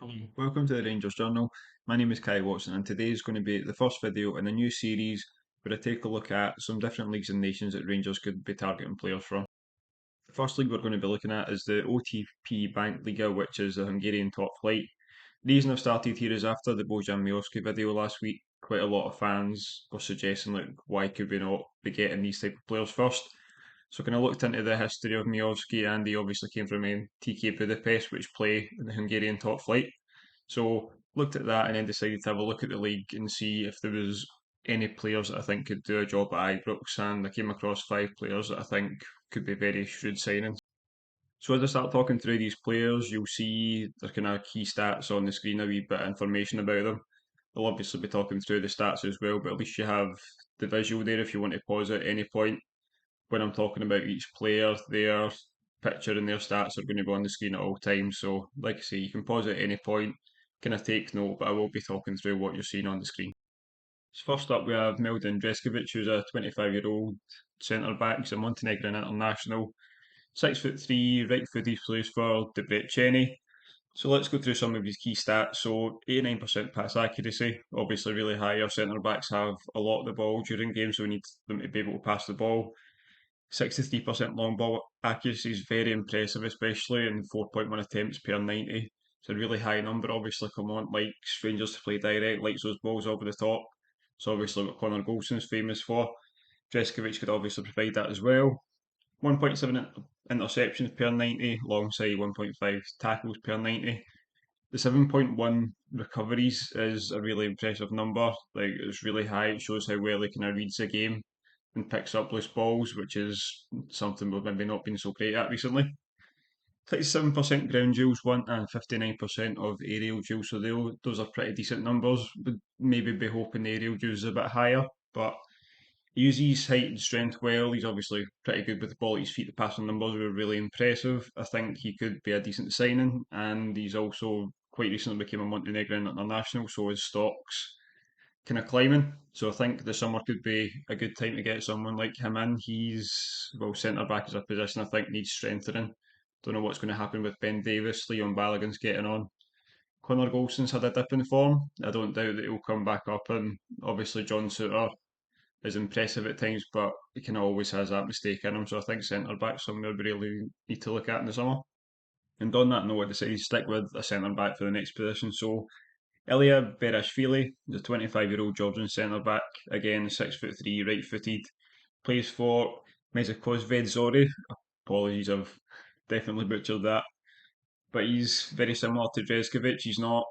Hello, welcome to the Rangers Journal. My name is Kai Watson, and today is going to be the first video in a new series where I take a look at some different leagues and nations that Rangers could be targeting players from. The first league we're going to be looking at is the OTP Bank Liga, which is the Hungarian top flight. The reason I've started here is after the Bojan Miovski video last week, quite a lot of fans were suggesting like why could we not be getting these type of players first. So kind of looked into the history of Miovski, and he obviously came from TK Budapest, which play in the Hungarian top flight. So looked at that and then decided to have a look at the league and see if there was any players that I think could do a job at Ibrox, and I came across 5 players that I think could be very shrewd signings. So as I start talking through these players, you'll see their kind of key stats on the screen, a wee bit of information about them. I'll obviously be talking through the stats as well, but at least you have the visual there if you want to pause at any point. When I'm talking about each player, their picture and their stats are going to be on the screen at all times. So, like I say, you can pause at any point, kind of take note, but I will be talking through what you're seeing on the screen. So first up, we have Mildan Dreskovic, who's a 25-year-old centre back. He's a Montenegrin international, 6'3", right-footed, plays for Debreceni. So let's go through some of his key stats. So 89% pass accuracy, obviously really high. Our centre backs have a lot of the ball during games, so we need them to be able to pass the ball. 63% long ball accuracy is very impressive, especially in 4.1 attempts per 90. It's a really high number. Obviously, Clement likes Rangers to play direct, likes those balls over the top. So obviously what Connor Golson's famous for. Dreskovic could obviously provide that as well. 1.7 interceptions per 90, alongside 1.5 tackles per 90. The 7.1 recoveries is a really impressive number. Like, it's really high. It shows how well he kind of reads the game and picks up loose balls, which is something we've maybe not been so great at recently. 37% ground duels won and 59% of aerial duels, so those are pretty decent numbers. Would maybe be hoping the aerial duels is a bit higher, but he uses his height and strength well. He's obviously pretty good with the ball at his feet. The passing numbers were really impressive. I think he could be a decent signing, and he's also quite recently became a Montenegrin international, so his stocks kind of climbing. So I think the summer could be a good time to get someone like him in. Well, centre back is a position I think needs strengthening. Don't know what's going to happen with Ben Davis. Leon Balogun's getting on. Connor Golson's had a dip in form. I don't doubt that he'll come back up, and obviously John Souttar is impressive at times, but he kind of always has that mistake in him. So I think centre back's something we really need to look at in the summer. And on that note, I decided to stick with a centre back for the next position. So Ilya Berashvili, the 25-year-old Georgian centre back, again 6'3", right-footed, plays for Mezikozved Zori. Apologies, I've definitely butchered that. But he's very similar to Dreskovic. He's not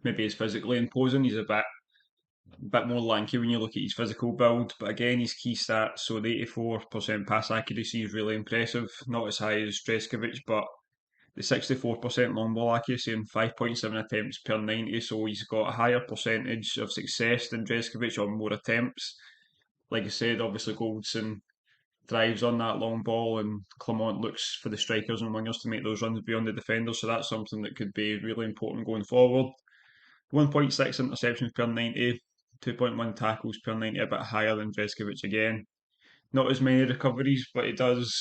maybe as physically imposing. He's a bit more lanky when you look at his physical build. But again, his key stats, so the 84% pass accuracy is really impressive. Not as high as Dreskovic, but the 64% long ball accuracy and 5.7 attempts per 90, so he's got a higher percentage of success than Dreskovic on more attempts. Like I said, obviously Goldson thrives on that long ball, and Clement looks for the strikers and wingers to make those runs beyond the defenders, so that's something that could be really important going forward. 1.6 interceptions per 90, 2.1 tackles per 90, a bit higher than Dreskovic again. Not as many recoveries, but he does.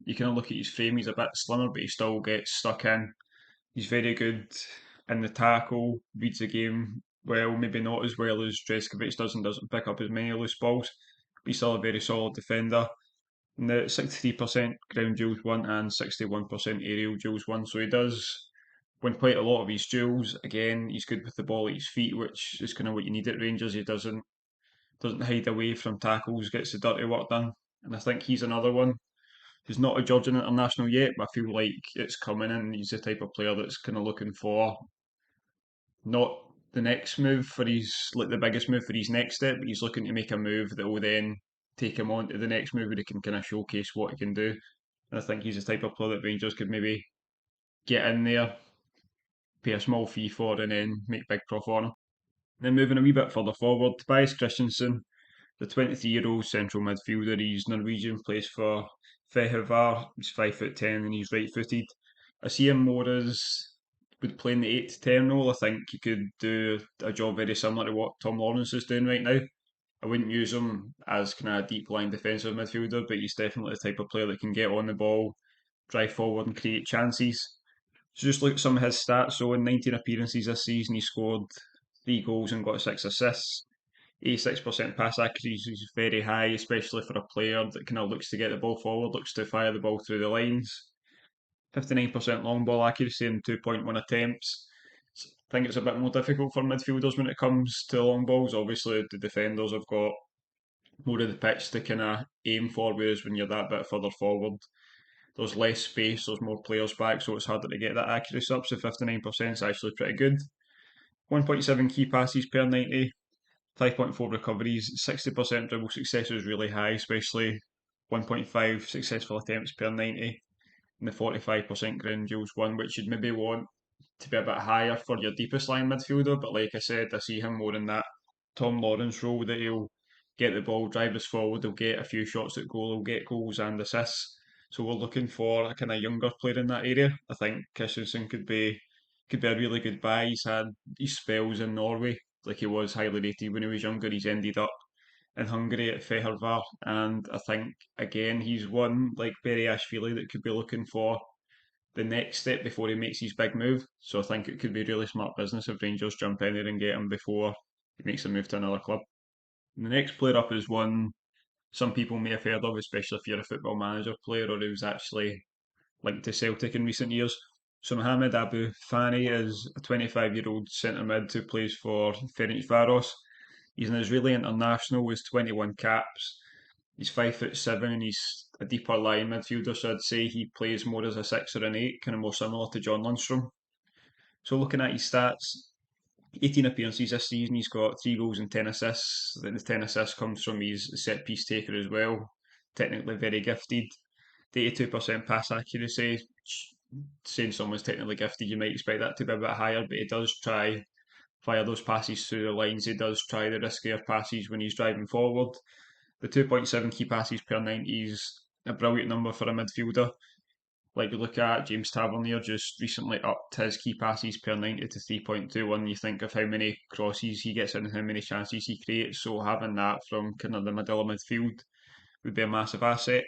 You kind of look at his frame, he's a bit slimmer, but he still gets stuck in. He's very good in the tackle, reads the game well, maybe not as well as Dreskovic doesn't pick up as many loose balls, but he's still a very solid defender. And the 63% ground duels won and 61% aerial duels won, so he does win quite a lot of his duels. Again, he's good with the ball at his feet, which is kind of what you need at Rangers. He doesn't hide away from tackles, gets the dirty work done. And I think he's another one who's not a Georgian international yet, but I feel like it's coming in. He's the type of player that's kind of looking for not the next move for his, like the biggest move for his next step, but he's looking to make a move that will then take him on to the next move where he can kind of showcase what he can do. And I think he's the type of player that Rangers could maybe get in there, pay a small fee for, and then make big profit on him. Then moving a wee bit further forward, Tobias Christensen, the 23-year-old central midfielder. He's Norwegian, plays for Fehevar. He's 5'10" and he's right-footed. I see him more as would play in the 8 to 10 role. I think he could do a job very similar to what Tom Lawrence is doing right now. I wouldn't use him as kind of a deep line defensive midfielder, but he's definitely the type of player that can get on the ball, drive forward, and create chances. So just look at some of his stats. So in 19 appearances this season, he scored 3 goals and got 6 assists. 86% pass accuracy is very high, especially for a player that kind of looks to get the ball forward, looks to fire the ball through the lines. 59% long ball accuracy and 2.1 attempts. I think it's a bit more difficult for midfielders when it comes to long balls. Obviously, the defenders have got more of the pitch to kind of aim for, whereas when you're that bit further forward, there's less space, there's more players back, so it's harder to get that accuracy up. So 59% is actually pretty good. 1.7 key passes per 90, 5.4 recoveries, 60% dribble success is really high, especially 1.5 successful attempts per 90, and the 45% ground duels won, which you'd maybe want to be a bit higher for your deepest line midfielder. But like I said, I see him more in that Tom Lawrence role that he'll get the ball, drive us forward, he'll get a few shots at goal, he'll get goals and assists. So we're looking for a kind of younger player in that area. I think Christensen could be a really good buy. He's had his spells in Norway, like he was highly rated when he was younger. He's ended up in Hungary at Fehervar, and I think again he's one like Barash that could be looking for the next step before he makes his big move. So I think it could be really smart business if Rangers jump in there and get him before he makes a move to another club. And the next player up is one some people may have heard of, especially if you're a football manager player or who's actually linked to Celtic in recent years. So Mohamed Abufei is a 25-year-old centre mid who plays for Ferencvaros. He's an Israeli international with 21 caps. He's 5'7" and he's a deeper line midfielder, so I'd say he plays more as a 6 or an 8, kind of more similar to John Lundstrom. So looking at his stats, 18 appearances this season, he's got 3 goals and 10 assists. The 10 assists comes from his set piece taker as well. Technically very gifted. 82% pass accuracy. Saying someone's technically gifted, you might expect that to be a bit higher, but he does try fire those passes through the lines. He does try the riskier passes when he's driving forward. The 2.7 key passes per 90 is a brilliant number for a midfielder. Like we look at James Tavernier just recently upped his key passes per 90 to 3.21. You think of how many crosses he gets in and how many chances he creates. So having that from kind of the middle of midfield would be a massive asset.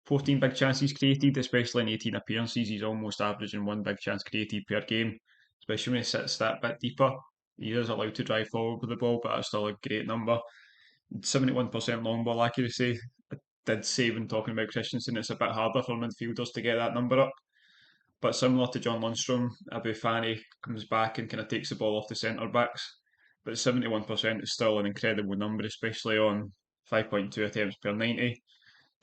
14 big chances created, especially in 18 appearances. He's almost averaging one big chance created per game, especially when he sits that bit deeper. He is allowed to drive forward with the ball, but that's still a great number. 71% long ball accuracy. I did say when talking about Christensen, it's a bit harder for midfielders to get that number up. But similar to John Lundstrom, Abufei comes back and kind of takes the ball off the centre backs. But 71% is still an incredible number, especially on 5.2 attempts per 90.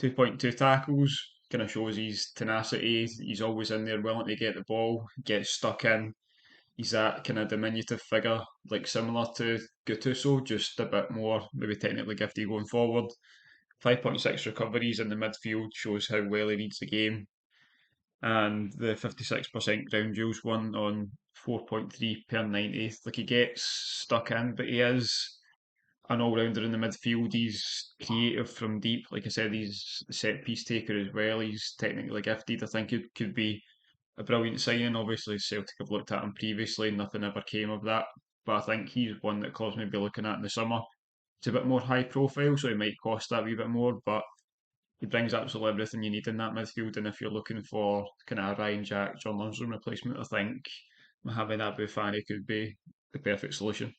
2.2 tackles kind of shows his tenacity. He's always in there willing to get the ball, get stuck in. He's that kind of diminutive figure, like similar to Gattuso, just a bit more maybe technically gifted going forward. 5.6 recoveries in the midfield shows how well he reads the game. And the 56% ground duels won on 4.3 per 90. Like he gets stuck in, but he is an all rounder in the midfield. He's creative from deep. Like I said, he's a set piece taker as well. He's technically gifted. I think it could be a brilliant signing. Obviously, Celtic have looked at him previously, nothing ever came of that. But I think he's one that clubs may be looking at in the summer. It's a bit more high profile, so he might cost that wee bit more, but he brings absolutely everything you need in that midfield. And if you're looking for kind of a Ryan Jack, John Lundstrom replacement, I think having Abufei could be the perfect solution.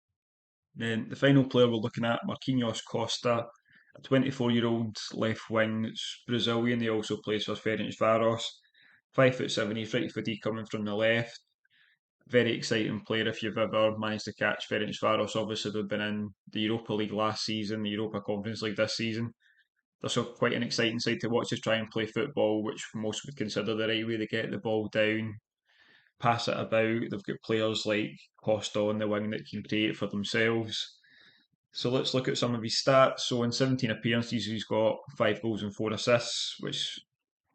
Then the final player we're looking at, Marquinhos Costa, a 24-year-old left wing. It's Brazilian. He also plays for Ferencvaros. 5'7", he's right footed coming from the left. Very exciting player if you've ever managed to catch Ferencvaros. Obviously, they've been in the Europa League last season, the Europa Conference League this season. They're so quite an exciting side to watch us try and play football, which most would consider the right way. They get the ball down, pass it about. They've got players like Costa on the wing that can create for themselves. So let's look at some of his stats. So in 17 appearances, he's got 5 goals and 4 assists, which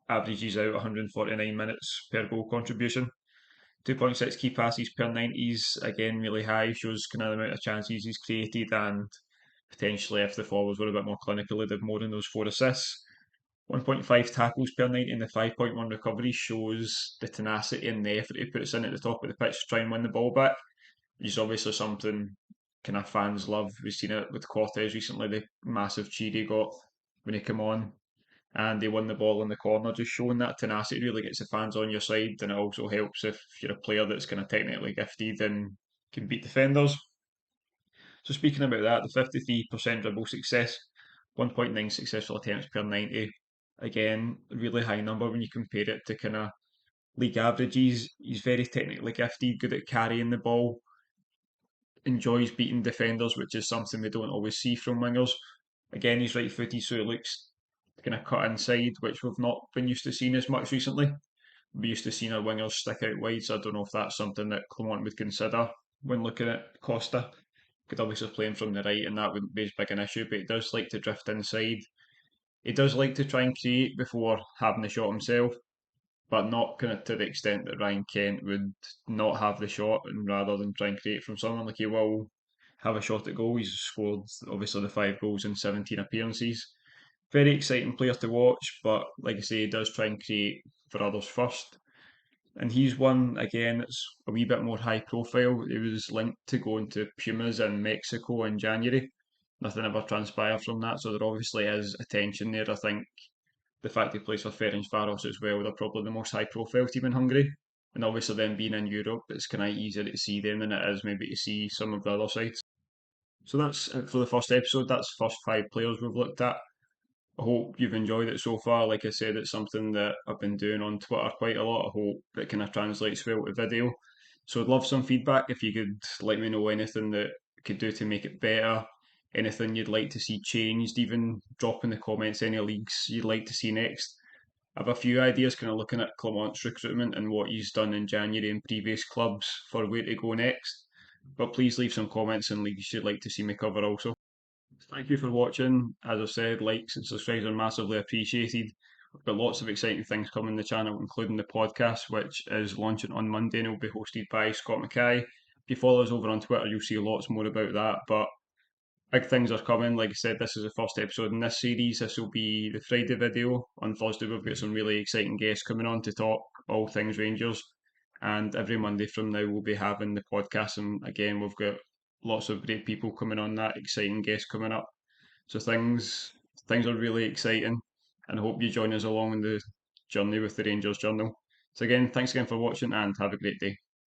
averages out 149 minutes per goal contribution. 2.6 key passes per 90s, again really high, shows kind of the amount of chances he's created, and potentially if the forwards were a bit more clinical, they'd have more than those 4 assists. 1.5 tackles per 90 and the 5.1 recovery shows the tenacity and the effort he puts in at the top of the pitch to try and win the ball back. Which is obviously something kind of fans love. We've seen it with Cortez recently, the massive cheer he got when he came on. and they won the ball in the corner. Just showing that tenacity really gets the fans on your side, and it also helps if you're a player that's kind of technically gifted and can beat defenders. So speaking about that, the 53% dribble success, 1.9 successful attempts per 90. Again, a really high number when you compare it to kind of league averages. He's very technically gifted, good at carrying the ball, enjoys beating defenders, which is something we don't always see from wingers. Again, he's right footed, so he looks kind of cut inside, which we've not been used to seeing as much recently. We used to seeing our wingers stick out wide, so I don't know if that's something that Clement would consider when looking at Costa. Could obviously play him from the right, and that wouldn't be as big an issue, but he does like to drift inside. He does like to try and create before having the shot himself, but not kind of to the extent that Ryan Kent would not have the shot and rather than try and create from someone like he will have a shot at goal. He's scored obviously the 5 goals in 17 appearances. Very exciting player to watch, but like I say, he does try and create for others first. And he's one again that's a wee bit more high profile. He was linked to going to Pumas in Mexico in January. Nothing ever transpired from that, so there obviously is attention there. I think the fact he plays for Ferencvaros as well, they're probably the most high profile team in Hungary. And obviously them being in Europe, it's kind of easier to see them than it is maybe to see some of the other sides. So that's it for the first episode. That's the first 5 players we've looked at. I hope you've enjoyed it so far. Like I said, it's something that I've been doing on Twitter quite a lot. I hope it kind of translates well to video. So I'd love some feedback if you could let me know anything that I could do to make it better, anything you'd like to see changed, even drop in the comments any leagues you'd like to see next. I have a few ideas kind of looking at Clement's recruitment and what he's done in January in previous clubs for where to go next. But please leave some comments and leagues you'd like to see me cover also. Thank you for watching. As I said, likes and subscribes are massively appreciated. We've got lots of exciting things coming in the channel, including the podcast, which is launching on Monday and will be hosted by Scott Mackay. If you follow us over on Twitter, you'll see lots more about that. But big things are coming. Like I said, this is the first episode in this series. This will be the Friday video. On Thursday, we've got some really exciting guests coming on to talk all things Rangers. And every Monday from now, we'll be having the podcast. And again, we've got lots of great people coming on that, exciting guests coming up. So things are really exciting, and I hope you join us along in the journey with the Rangers Journal. So again, thanks again for watching, and have a great day.